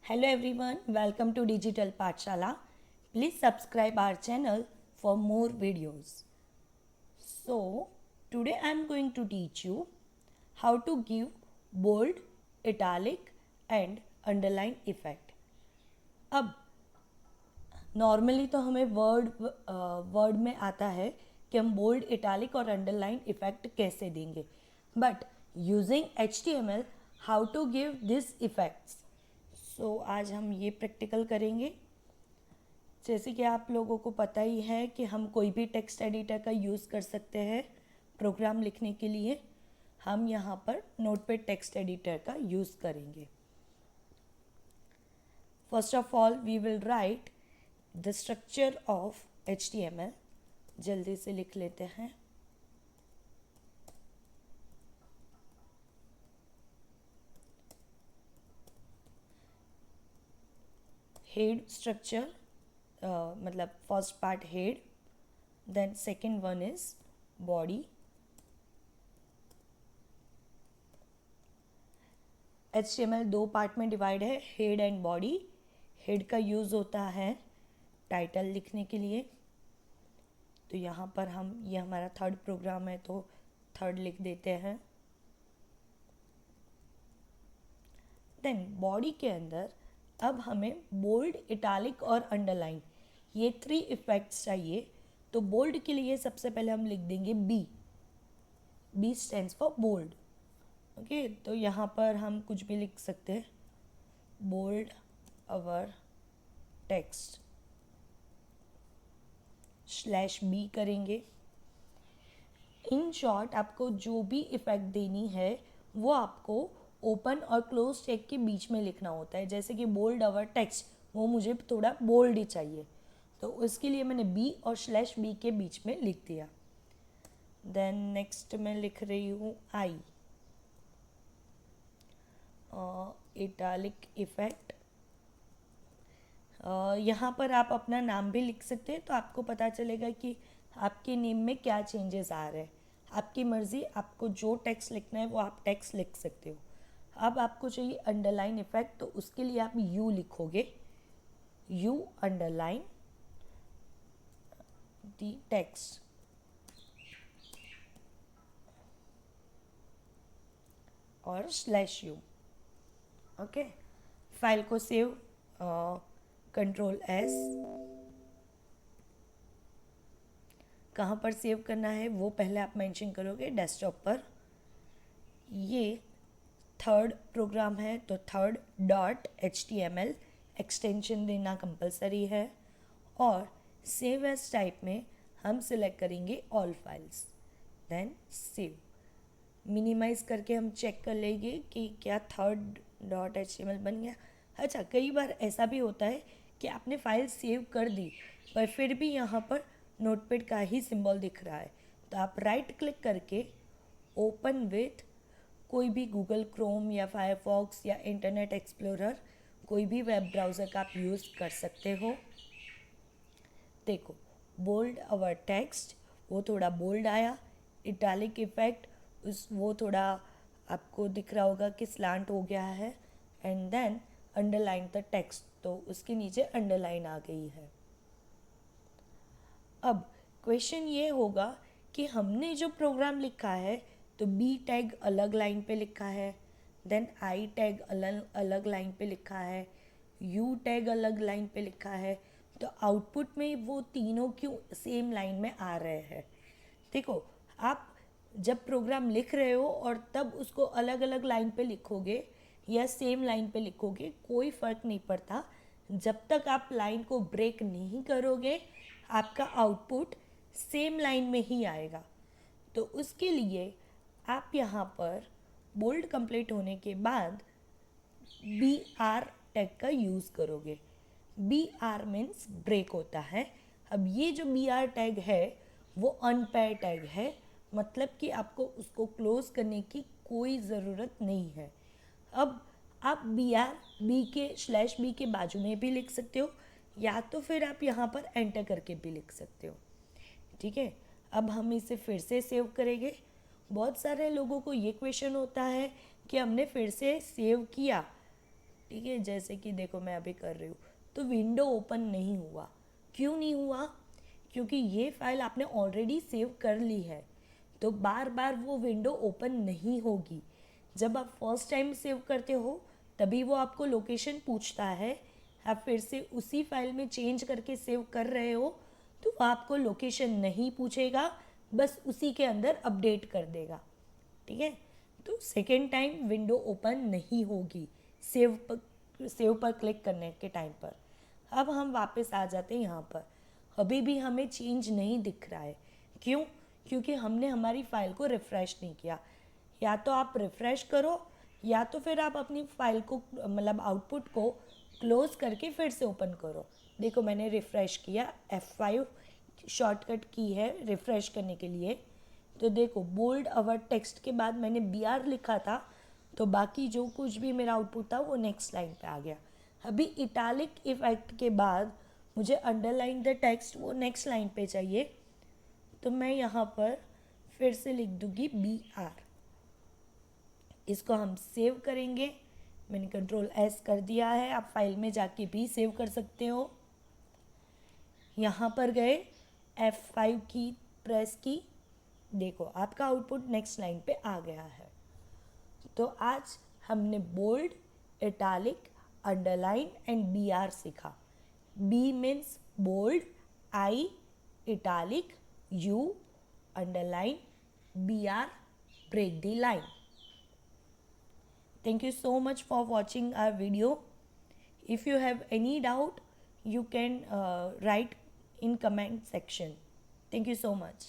Hello everyone, welcome to Digital Pathshala. Please subscribe our channel for more videos. So, today I am going to teach you how to give bold, italic and underline effect. अब normally तो हमें Word में आता है कि हम bold italic और underline effect कैसे देंगे, but using HTML how to give this effects. So आज हम ये प्रैक्टिकल करेंगे. जैसे कि आप लोगों को पता ही है कि हम कोई भी टेक्स्ट एडिटर का यूज़ कर सकते हैं प्रोग्राम लिखने के लिए. हम यहाँ पर नोटपैड टेक्स्ट एडिटर का यूज़ करेंगे. First of all we will write the structure of HTML. जल्दी से लिख लेते हैं. हेड स्ट्रक्चर, मतलब first part head, then second one is body. HTML दो पार्ट में डिवाइड है, हेड एंड बॉडी. हेड का यूज़ होता है टाइटल लिखने के लिए. तो यहाँ पर हम, ये हमारा थर्ड प्रोग्राम है तो थर्ड लिख देते हैं. देन बॉडी के अंदर अब हमें बोल्ड, इटैलिक और अंडरलाइन ये 3 इफेक्ट्स चाहिए. तो बोल्ड के लिए सबसे पहले हम लिख देंगे B. B stands for bold. Okay, तो यहाँ पर हम कुछ भी लिख सकते हैं. बोल्ड अवर टेक्स्ट /B करेंगे. इन शॉर्ट आपको जो भी इफेक्ट देनी है वो आपको ओपन और क्लोज चेक के बीच में लिखना होता है. जैसे कि बोल्ड अवर टेक्स्ट, वो मुझे थोड़ा बोल्ड ही चाहिए, तो उसके लिए मैंने B और /B के बीच में लिख दिया. देन नेक्स्ट मैं लिख रही हूँ आई, इटैलिक इफेक्ट. यहाँ पर आप अपना नाम भी लिख सकते हैं, तो आपको पता चलेगा कि आपके नेम में क्या चेंजेस आ रहे हैं. आपकी मर्ज़ी, आपको जो टेक्स्ट लिखना है वो आप टेक्स्ट लिख सकते हो. अब आपको चाहिए अंडरलाइन इफेक्ट, तो उसके लिए आप यू लिखोगे. यू अंडरलाइन द टेक्स्ट और /U. ओके, फाइल को सेव, Ctrl+S. कहाँ पर सेव करना है वो पहले आप मेंशन करोगे, डेस्कटॉप पर. ये थर्ड प्रोग्राम है तो थर्ड .html एक्सटेंशन देना कंपलसरी है. और सेव एज टाइप में हम सिलेक्ट करेंगे all files, then save. Minimise करके हम चेक कर लेंगे कि क्या थर्ड .html बन गया. अच्छा, कई बार ऐसा भी होता है कि आपने फाइल सेव कर दी पर फिर भी यहाँ पर नोटपैड का ही सिंबल दिख रहा है, तो आप राइट क्लिक करके ओपन विथ कोई भी गूगल क्रोम या फायरफॉक्स या इंटरनेट एक्सप्लोरर, कोई भी वेब ब्राउज़र का आप यूज़ कर सकते हो. देखो, बोल्ड अवर टेक्स्ट वो थोड़ा बोल्ड आया. इटैलिक इफेक्ट वो थोड़ा आपको दिख रहा होगा कि स्लांट हो गया है. And then underline the text, तो उसके नीचे अंडरलाइन आ गई है. अब क्वेश्चन ये होगा कि हमने जो प्रोग्राम लिखा है तो बी टैग अलग लाइन पे लिखा है, देन आई टैग अलग लाइन पे लिखा है, यू टैग अलग लाइन पे लिखा है, तो आउटपुट में वो तीनों क्यों सेम लाइन में आ रहे हैं. देखो, आप जब प्रोग्राम लिख रहे हो और तब उसको अलग अलग लाइन पे लिखोगे या सेम लाइन पे लिखोगे, कोई फ़र्क नहीं पड़ता. जब तक आप लाइन को ब्रेक नहीं करोगे आपका आउटपुट सेम लाइन में ही आएगा. तो उसके लिए आप यहाँ पर बोल्ड कंप्लीट होने के बाद BR टैग का यूज़ करोगे. BR मीन्स ब्रेक होता है. अब ये जो BR टैग है वो अनपेयर टैग है, मतलब कि आपको उसको क्लोज करने की कोई ज़रूरत नहीं है. अब आप B के बाजू में भी लिख सकते हो, या तो फिर आप यहाँ पर एंटर करके भी लिख सकते हो. ठीक है, अब हम इसे फिर से सेव करेंगे. बहुत सारे लोगों को ये क्वेश्चन होता है कि हमने फिर से सेव किया, ठीक है, जैसे कि देखो मैं अभी कर रही हूँ, तो विंडो ओपन नहीं हुआ। क्यों नहीं हुआ? क्योंकि ये फाइल आपने ऑलरेडी सेव कर ली है, तो बार बार वो विंडो ओपन नहीं होगी। जब आप फर्स्ट टाइम सेव करते हो तभी वो आपको लोकेशन पूछता है, आप फिर से उसी फाइल में चेंज करके सेव कर रहे हो तो वो आपको लोकेशन नहीं पूछेगा, बस उसी के अंदर अपडेट कर देगा। ठीक है, तो सेकेंड टाइम विंडो ओपन नहीं होगी सेव पर क्लिक करने के टाइम पर। अब हम वापस आ जाते हैं यहाँ पर। अभी भी हमें चेंज नहीं दिख रहा है। क्यों? क्योंकि हमने हमारी फाइल को रिफ़्रेश नहीं किया। या तो आप रिफ़्रेश करो या तो फिर आप अपनी फाइल को मतलब आउटपुट को क्लोज करके फिर से ओपन करो। देखो मैंने रिफ़्रेश किया, F5 शॉर्टकट की है रिफ़्रेश करने के लिए। तो देखो बोल्ड अवर टेक्स्ट के बाद मैंने BR लिखा था, तो बाकी जो कुछ भी मेरा आउटपुट था वो नेक्स्ट लाइन पे आ गया। अभी इटैलिक इफेक्ट के बाद मुझे अंडरलाइन द टेक्स्ट वो नेक्स्ट लाइन पे चाहिए, तो मैं यहाँ पर फिर से लिख दूँगी BR। इसको हम सेव करेंगे। मैंने Ctrl+S कर दिया है, आप फाइल में जाके भी सेव कर सकते हो। यहाँ पर गए, F5 की प्रेस की, देखो आपका आउटपुट नेक्स्ट लाइन पे आ गया है। तो आज हमने bold, italic, underline and BR सीखा। B means bold, I italic, U underline, BR break the line. Thank you so much for watching our video. If you have any doubt, you can write in comment section. Thank you so much.